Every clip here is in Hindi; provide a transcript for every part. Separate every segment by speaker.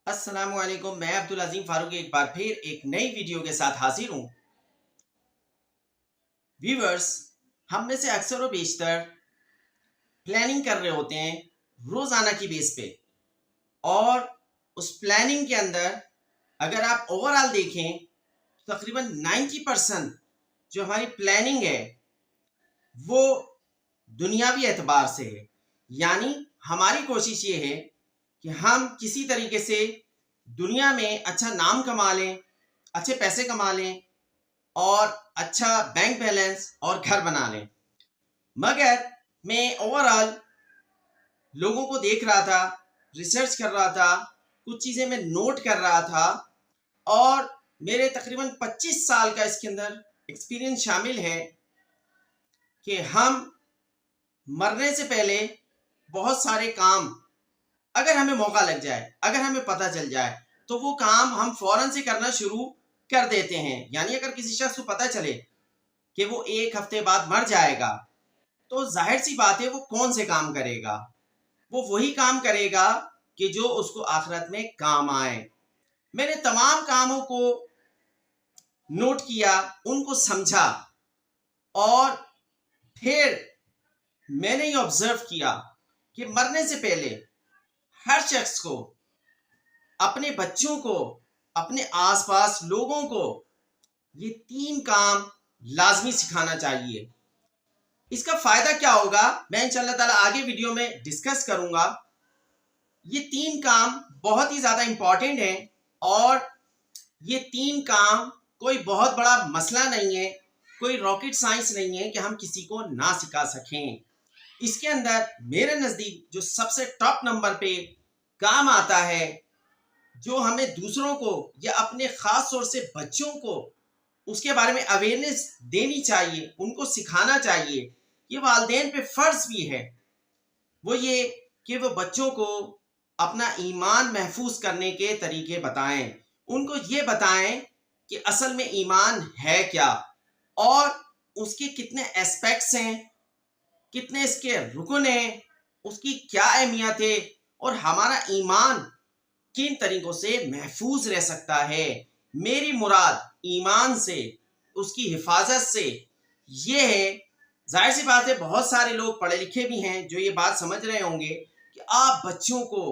Speaker 1: अस्सलामुअलैकुम। मैं अब्दुल अजीम फारूक एक बार फिर एक नई वीडियो के साथ हाजिर हूँ। व्यूअर्स, हम में से अक्सर व बेशतर प्लानिंग कर रहे होते हैं रोज़ाना की बेस पे, और उस प्लानिंग के अंदर अगर आप ओवरऑल देखें तो तकरीबन 90% जो हमारी प्लानिंग है वो दुनियावी एतबार से है। यानी हमारी कोशिश ये है कि हम किसी तरीके से दुनिया में अच्छा नाम कमा लें, अच्छे पैसे कमा लें और अच्छा बैंक बैलेंस और घर बना लें। मगर मैं ओवरऑल लोगों को देख रहा था, रिसर्च कर रहा था, कुछ चीज़ें मैं नोट कर रहा था, और मेरे तकरीबन 25 साल का इसके अंदर एक्सपीरियंस शामिल है कि हम मरने से पहले बहुत सारे काम, अगर हमें मौका लग जाए, अगर हमें पता चल जाए, तो वो काम हम फौरन से करना शुरू कर देते हैं। यानी अगर किसी शख्स को पता चले कि वो 1 हफ्ते बाद मर जाएगा, तो जाहिर सी बात है वो कौन से काम करेगा। वो वही काम करेगा कि जो उसको आखिरत में काम आए। मैंने तमाम कामों को नोट किया, उनको समझा, और फिर मैंने ये ऑब्जर्व किया कि मरने से पहले हर शख्स को अपने बच्चों को, अपने आसपास लोगों को ये 3 काम लाजमी सिखाना चाहिए। इसका फायदा क्या होगा मैं इंशाल्लाह ताला आगे वीडियो में डिस्कस करूंगा। ये 3 काम बहुत ही ज्यादा इंपॉर्टेंट है, और ये 3 काम कोई बहुत बड़ा मसला नहीं है, कोई रॉकेट साइंस नहीं है कि हम किसी को ना सिखा सकें। इसके अंदर मेरे नजदीक जो सबसे टॉप नंबर पे काम आता है, जो हमें दूसरों को या अपने खास तौर से बच्चों को उसके बारे में अवेयरनेस देनी चाहिए, उनको सिखाना चाहिए, ये वालिदैन पे फर्ज भी है, वो ये कि वो बच्चों को अपना ईमान महफूज करने के तरीके बताएं। उनको ये बताएं कि असल में ईमान है क्या, और उसके कितने एस्पेक्ट्स हैं, कितने इसके रुकन हैं, उसकी क्या अहमियत है, और हमारा ईमान किन तरीकों से महफूज रह सकता है। मेरी मुराद ईमान से, उसकी हिफाजत से ये है। जाहिर सी बात है बहुत सारे लोग पढ़े लिखे भी हैं जो ये बात समझ रहे होंगे कि आप बच्चों को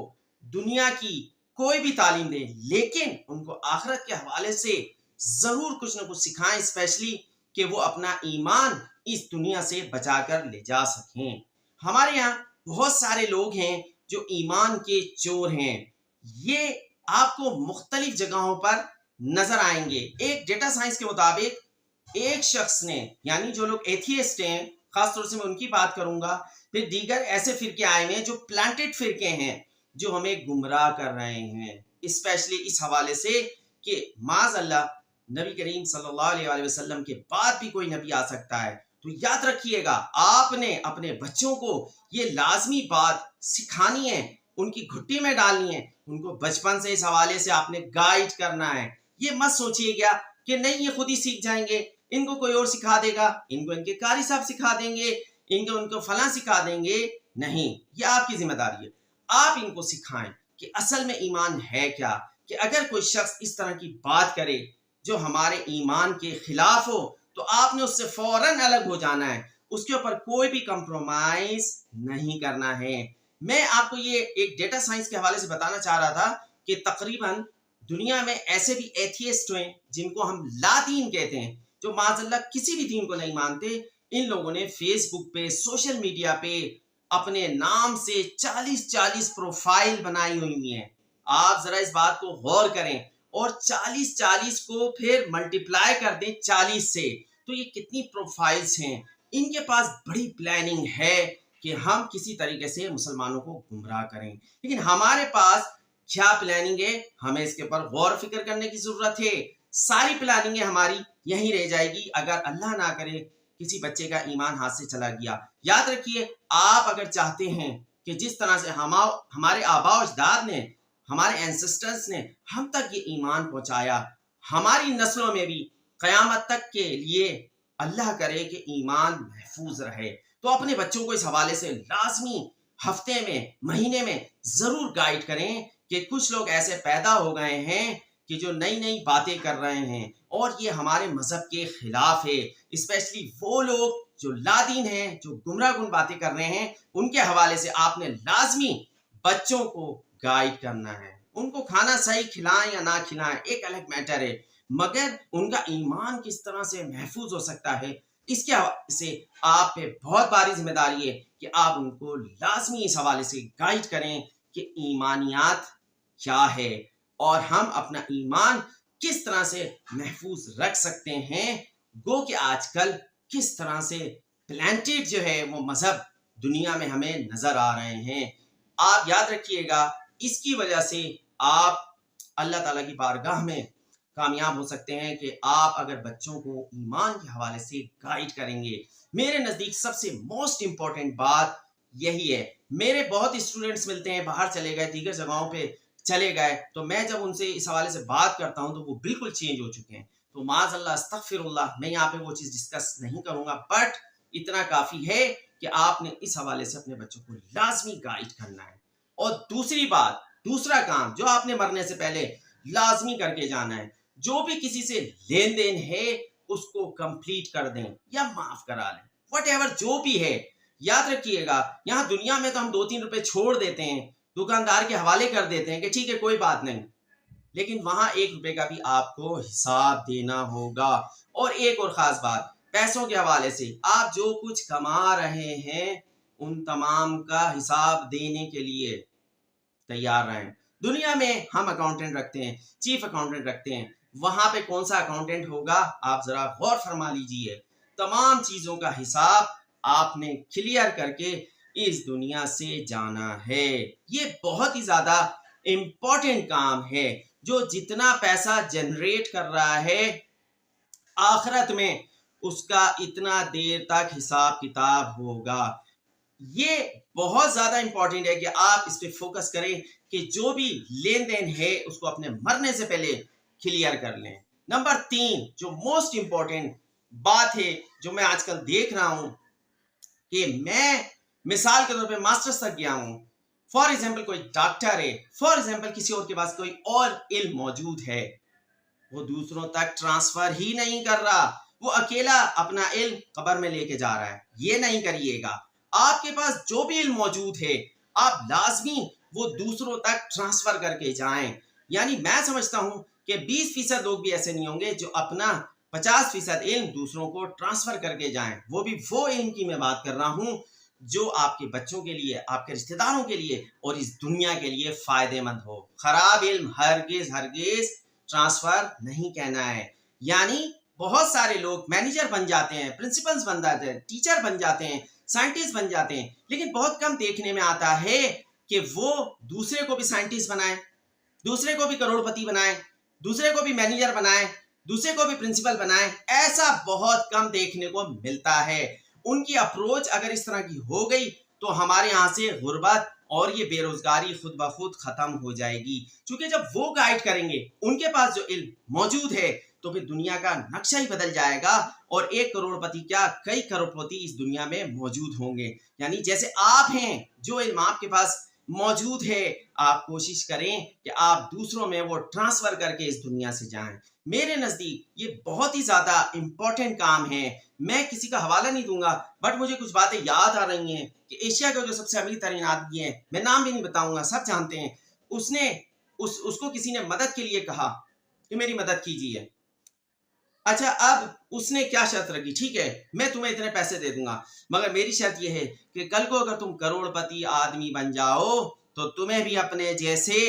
Speaker 1: दुनिया की कोई भी तालीम दें, लेकिन उनको आखिरत के हवाले से ज़रूर कुछ ना कुछ सिखाएं, स्पेशली कि वो अपना ईमान इस दुनिया से बचा कर ले जा सकें। हमारे यहाँ बहुत सारे लोग हैं जो ईमान के चोर हैं। ये आपको मुख्तलिफ जगहों पर नजर आएंगे। एक डेटा साइंस के मुताबिक एक शख्स ने, यानी जो लोग एथियस्ट हैं, खासतौर से मैं उनकी बात करूंगा, फिर दीगर ऐसे फिरके आए हुए हैं जो प्लांटेड फिरके हैं, जो हमें गुमराह कर रहे हैं, स्पेशली इस हवाले से कि माज़अल्लाह नबी करीम सल्लल्लाहु अलैहि वसल्लम के बाद भी कोई नबी आ सकता है। तो याद रखिएगा, आपने अपने बच्चों को ये लाजमी बात सिखानी है, उनकी घुट्टी में डालनी है, उनको बचपन से इस हवाले से आपने गाइड करना है। ये मत सोचिएगा कि नहीं ये खुद ही सीख जाएंगे, इनको कोई और सिखा देगा, इनको इनके कारी साहब सिखा देंगे, इनको उनको फला सिखा देंगे। नहीं, ये आपकी जिम्मेदारी है। आप इनको सिखाएं कि असल में ईमान है क्या, कि अगर कोई शख्स इस तरह की बात करे जो हमारे ईमान के खिलाफ हो, तो आपने उससे फौरन अलग हो जाना है, उसके ऊपर कोई भी कंप्रोमाइज नहीं करना है। मैं आपको ये एक डेटा साइंस के हवाले से बताना चाह रहा था कि तकरीबन दुनिया में ऐसे भी एथियस्ट हैं जिनको हम लादीन कहते हैं, जो माज़अल्लाह किसी भी दीन को नहीं मानते। इन लोगों ने फेसबुक पे, सोशल मीडिया पे अपने नाम से 40-40 प्रोफाइल बनाई हुई हैं। आप जरा इस बात को गौर करें, और 40-40 को फिर मल्टीप्लाई कर दें 40 से, तो ये कितनी प्रोफाइल्स हैं। इनके पास बड़ी प्लानिंग है कि हम किसी तरीके से मुसलमानों को गुमराह करें, लेकिन हमारे पास क्या प्लानिंग है, हमें इसके ऊपर गौर फिक्र करने की जरूरत है। सारी प्लानिंग हमारी यहीं रह जाएगी अगर अल्लाह ना करे किसी बच्चे का ईमान हाथ से चला गया। याद रखिए, आप अगर चाहते हैं कि जिस तरह से हमारे आबा अजदाद ने, हमारे एंसेस्टर्स ने हम तक ये ईमान पहुंचाया, हमारी नस्लों में भी क़यामत तक के लिए अल्लाह करे कि ईमान महफूज रहे, तो अपने बच्चों को इस हवाले से लाजमी हफ्ते में, महीने में जरूर गाइड करें कि कुछ लोग ऐसे पैदा हो गए हैं कि जो नई नई बातें कर रहे हैं और ये हमारे मजहब के खिलाफ है। स्पेशली वो लोग जो लादीन हैं, जो गुमराहकुन बातें कर रहे हैं, उनके हवाले से आपने लाजमी बच्चों को गाइड करना है। उनको खाना सही खिलाएं या ना खिलाएं एक अलग मैटर है, मगर उनका ईमान किस तरह से महफूज हो सकता है, इसके हवाले से आप पे बहुत भारी जिम्मेदारी है कि आप उनको लाजमी इस हवाले से गाइड करें कि ईमानियात क्या है और हम अपना ईमान किस तरह से महफूज रख सकते हैं। गो कि आजकल किस तरह से प्लांटेड जो है वो मजहब दुनिया में हमें नजर आ रहे हैं। आप याद रखिएगा, इसकी वजह से आप अल्लाह ताला की बारगाह में कामयाब हो सकते हैं कि आप अगर बच्चों को ईमान के हवाले से गाइड करेंगे। मेरे नज़दीक सबसे मोस्ट इम्पॉर्टेंट बात यही है। मेरे बहुत स्टूडेंट्स मिलते हैं, बाहर चले गए, दीगर जगहों पे चले गए, तो मैं जब उनसे इस हवाले से बात करता हूं तो वो बिल्कुल चेंज हो चुके हैं। तो माज़अल्लाह अस्तगफिरुल्लाह, मैं यहाँ पे वो चीज़ डिस्कस नहीं करूंगा, बट इतना काफ़ी है कि आपने इस हवाले से अपने बच्चों को लाजमी गाइड करना है। और दूसरी बात, दूसरा काम जो आपने मरने से पहले लाजमी करके जाना है, जो भी किसी से लेन देन है उसको कंप्लीट कर दें या माफ करा लें, वट एवर जो भी है। याद रखिएगा, यहाँ दुनिया में तो हम 2-3 रुपए छोड़ देते हैं, दुकानदार के हवाले कर देते हैं कि ठीक है कोई बात नहीं, लेकिन वहां 1 रुपए का भी आपको हिसाब देना होगा। और एक और खास बात, पैसों के हवाले से आप जो कुछ कमा रहे हैं उन तमाम का हिसाब देने के लिए तैयार रहें। दुनिया में हम अकाउंटेंट रखते हैं, चीफ अकाउंटेंट रखते हैं, वहां पे कौन सा अकाउंटेंट होगा आप जरा गौर फरमा लीजिए। तमाम चीजों का हिसाब आपने क्लियर करके इस दुनिया से जाना है। ये बहुत ही ज्यादा इंपॉर्टेंट काम है, जो जितना पैसा जनरेट कर रहा है आखिरत में उसका इतना देर तक हिसाब किताब होगा। ये बहुत ज्यादा इंपॉर्टेंट है कि आप इस पे फोकस करें कि जो भी लेन देन है उसको अपने मरने से पहले क्लियर कर लें। नंबर 3 जो मोस्ट इंपॉर्टेंट बात है जो मैं आजकल देख रहा हूं कि मैं मिसाल के तौर पे मास्टर्स तक गया हूं, फॉर एग्जाम्पल कोई डॉक्टर है, फॉर एग्जाम्पल किसी और के पास कोई और इल्म मौजूद है, वो दूसरों तक ट्रांसफर ही नहीं कर रहा, वो अकेला अपना इल्म कब्र में लेके जा रहा है। ये नहीं करिएगा। आपके पास जो भी इल्म मौजूद है आप लाजमी वो दूसरों तक ट्रांसफर करके जाएं। यानी मैं समझता हूं कि 20% लोग भी ऐसे नहीं होंगे जो अपना 50% इल्म दूसरों को ट्रांसफर करके जाएं। वो भी वो इल्म की मैं बात कर रहा हूं जो आपके बच्चों के लिए, आपके रिश्तेदारों के लिए और इस दुनिया के लिए फायदेमंद हो। खराब इल्म हरगिज हरगिज ट्रांसफर नहीं कहना है। यानी बहुत सारे लोग मैनेजर बन जाते हैं, प्रिंसिपल्स बन जाते हैं, टीचर बन जाते हैं, साइंटिस्ट बन जाते हैं, लेकिन बहुत कम देखने में आता है कि वो दूसरे को भी साइंटिस्ट बनाए, दूसरे को भी करोड़पति बनाए, दूसरे को भी मैनेजर बनाए, दूसरे को भी प्रिंसिपल बनाए। ऐसा बहुत कम देखने को मिलता है। उनकी अप्रोच अगर इस तरह की हो गई तो हमारे यहाँ से गुर्बत और ये बेरोजगारी खुद ब खुद खत्म हो जाएगी। क्योंकि जब वो गाइड करेंगे, उनके पास जो इल्म मौजूद है, तो फिर दुनिया का नक्शा ही बदल जाएगा और 1 करोड़पति क्या कई करोड़पति इस दुनिया में मौजूद होंगे। यानी जैसे आप हैं, जो इल्म आपके पास मौजूद है, आप कोशिश करें कि आप दूसरों में वो ट्रांसफर करके इस दुनिया से जाएं। मेरे नजदीक ये बहुत ही ज्यादा इंपॉर्टेंट काम है। मैं किसी का हवाला नहीं दूंगा, बट मुझे कुछ बातें याद आ रही हैं कि एशिया का जो सबसे अमीर तरीन आदमी है, मैं नाम भी नहीं बताऊंगा, सब जानते हैं, उसको किसी ने मदद के लिए कहा कि मेरी मदद कीजिए। अच्छा, अब उसने क्या शर्त रखी, ठीक है मैं तुम्हें इतने पैसे दे दूंगा, मगर मेरी शर्त यह है कि कल को अगर तुम करोड़पति आदमी बन जाओ तो तुम्हें भी अपने जैसे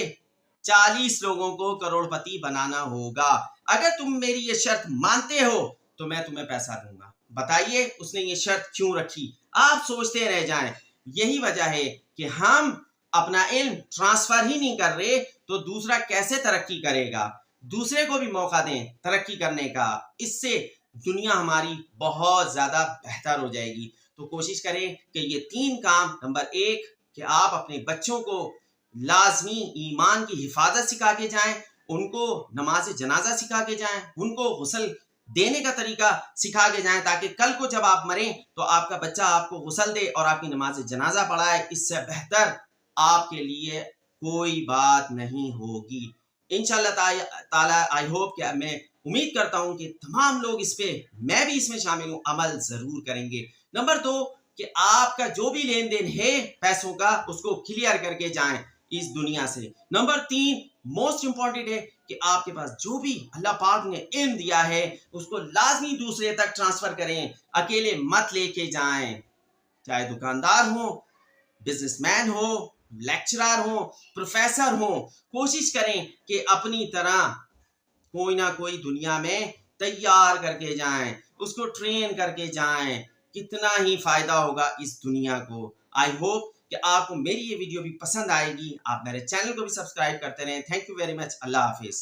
Speaker 1: 40 लोगों को करोड़पति बनाना होगा। अगर तुम मेरी ये शर्त मानते हो तो मैं तुम्हें पैसा दूंगा। बताइए उसने ये शर्त क्यों रखी? आप सोचते रह जाएं। यही वजह है कि हम अपना इल्म ट्रांसफर ही नहीं कर रहे, तो दूसरा कैसे तरक्की करेगा? दूसरे को भी मौका दें तरक्की करने का, इससे दुनिया हमारी बहुत ज्यादा बेहतर हो जाएगी। तो कोशिश करें कि ये 3 काम, नंबर 1 कि आप अपने बच्चों को लाजमी ईमान की हिफाजत सिखा के जाएं, उनको नमाज जनाजा सिखा के जाएं, उनको गुस्ल देने का तरीका सिखा के जाएं, ताकि कल को जब आप मरें तो आपका बच्चा आपको गुस्ल दे और आपकी नमाज जनाजा पढ़ाए। इससे बेहतर आपके लिए कोई बात नहीं होगी। इंशाल्लाह ताला आई होप कि मैं उम्मीद करता हूं कि तमाम लोग इस पे, मैं भी इसमें शामिल हूं, अमल जरूर करेंगे। नंबर 2 कि आपका जो भी लेन देन है पैसों का उसको क्लियर करके जाएं इस दुनिया से। नंबर 3 मोस्ट इंपॉर्टेंट है कि आपके पास जो भी अल्लाह पाक ने इल्म दिया है उसको लाजमी दूसरे तक ट्रांसफर करें, अकेले मत लेके जाएं। चाहे दुकानदार हो, बिजनेसमैन हो, लेक्चरर हो, प्रोफेसर हो, कोशिश करें कि अपनी तरह कोई ना कोई दुनिया में तैयार करके जाएं, उसको ट्रेन करके जाएं। कितना ही फायदा होगा इस दुनिया को। आई होप कि आपको मेरी ये वीडियो भी पसंद आएगी। आप मेरे चैनल को भी सब्सक्राइब करते रहें। Thank you very much. Allah Hafiz.